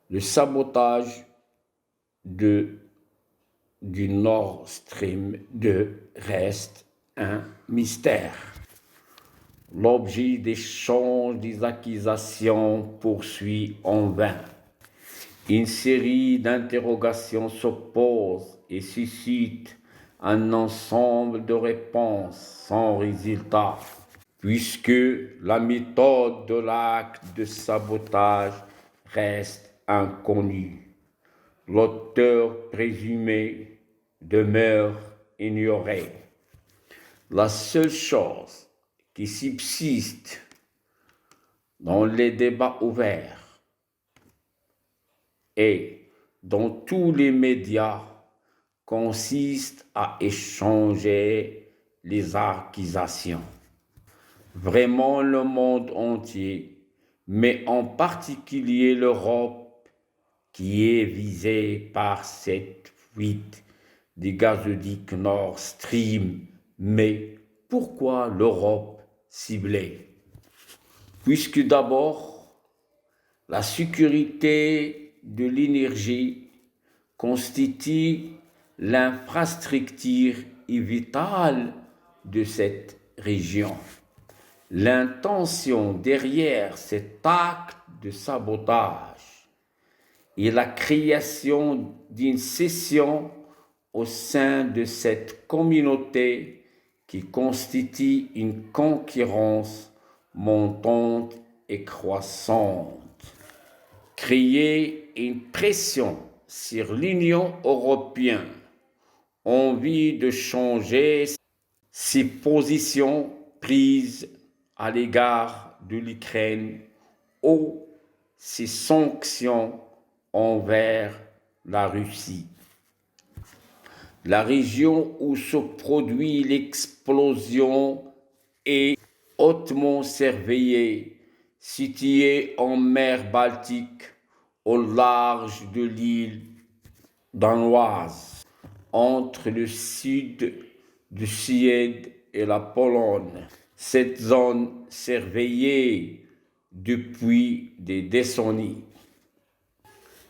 Le sabotage du Nord Stream 2 reste un mystère. L'objet d'échange des accusations poursuit en vain. Une série d'interrogations s'oppose et suscite un ensemble de réponses sans résultat, puisque la méthode de l'acte de sabotage reste inconnue. L'auteur présumé demeure ignoré. La seule chose qui subsiste dans les débats ouverts et dans tous les médias consiste à échanger les accusations. Vraiment le monde entier, mais en particulier l'Europe, qui est visée par cette fuite du gazoduc Nord Stream. Mais pourquoi l'Europe ciblée? Puisque d'abord, la sécurité de l'énergie constitue l'infrastructure vitale de cette région. L'intention derrière cet acte de sabotage est la création d'une scission au sein de cette communauté qui constitue une concurrence montante et croissante. Créer une pression sur l'Union européenne en vue de changer ses positions prises à l'égard de l'Ukraine ou ses sanctions envers la Russie. La région où se produit l'explosion est hautement surveillée, située en mer Baltique, au large de l'île danoise, entre le sud de Suède et la Pologne. Cette zone surveillée depuis des décennies.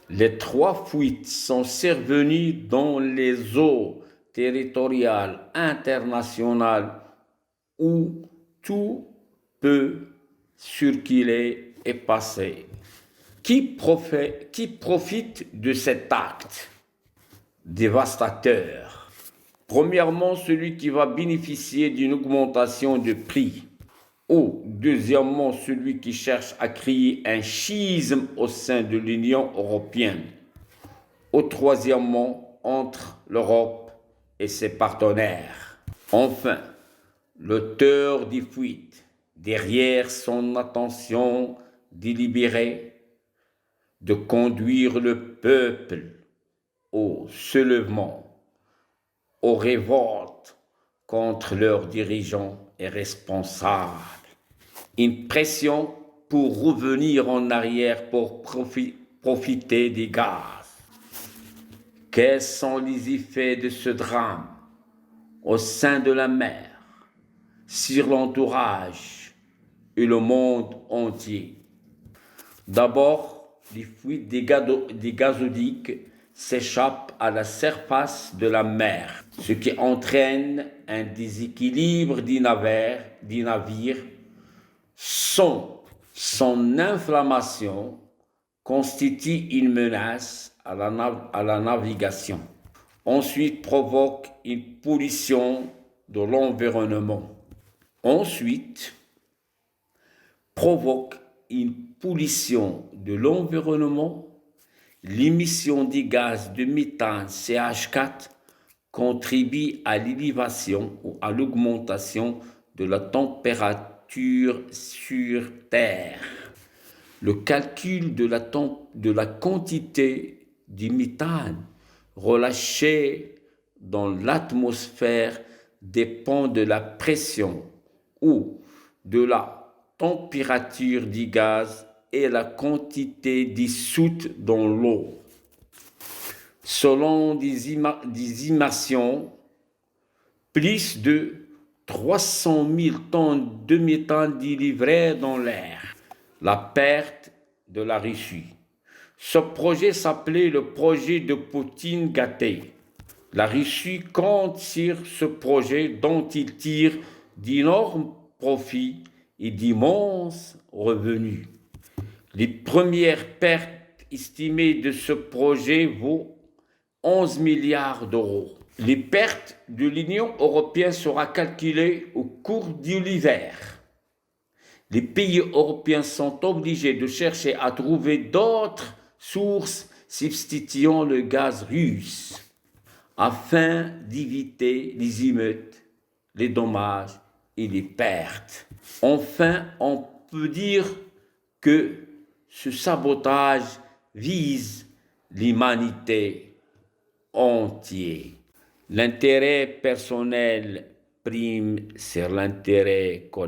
Les 3 fuites sont survenues dans les eaux territoriales internationales où tout peut circuler et passer. Qui profite de cet acte dévastateur? Premièrement, celui qui va bénéficier d'une augmentation de prix. Ou, deuxièmement, celui qui cherche à créer un schisme au sein de l'Union européenne. Ou, troisièmement, entre l'Europe et ses partenaires. Enfin, l'auteur des fuites, derrière son intention délibérée de conduire le peuple au soulèvement, aux révoltes contre leurs dirigeants et responsables. Une pression pour revenir en arrière pour profiter des gaz. Quels sont les effets de ce drame au sein de la mer, sur l'entourage et le monde entier? D'abord, les fuites des gazoducs s'échappent à la surface de la mer, ce qui entraîne un déséquilibre du navire. Son inflammation constitue une menace à la navigation. Ensuite, provoque une pollution de l'environnement. Ensuite, provoque une pollution de l'environnement. L'émission des gaz de méthane CH4 contribue à l'élévation ou à l'augmentation de la température sur Terre. Le calcul de la quantité de méthane relâché dans l'atmosphère dépend de la pression ou de la température du gaz et la quantité dissoute dans l'eau. Selon des estimations, plus de 300 000 tonnes de méthane délivrées dans l'air. La perte de la Russie. Ce projet s'appelait le projet de Poutine gâté. La Russie compte sur ce projet dont il tire d'énormes profits et d'immenses revenus. Les premières pertes estimées de ce projet vaut 11 milliards d'euros. Les pertes de l'Union européenne seront calculées au cours de l'hiver. Les pays européens sont obligés de chercher à trouver d'autres sources substituant le gaz russe afin d'éviter les émeutes, les dommages et les pertes. Enfin, on peut dire que ce sabotage vise l'humanité entière. L'intérêt personnel prime sur l'intérêt collectif.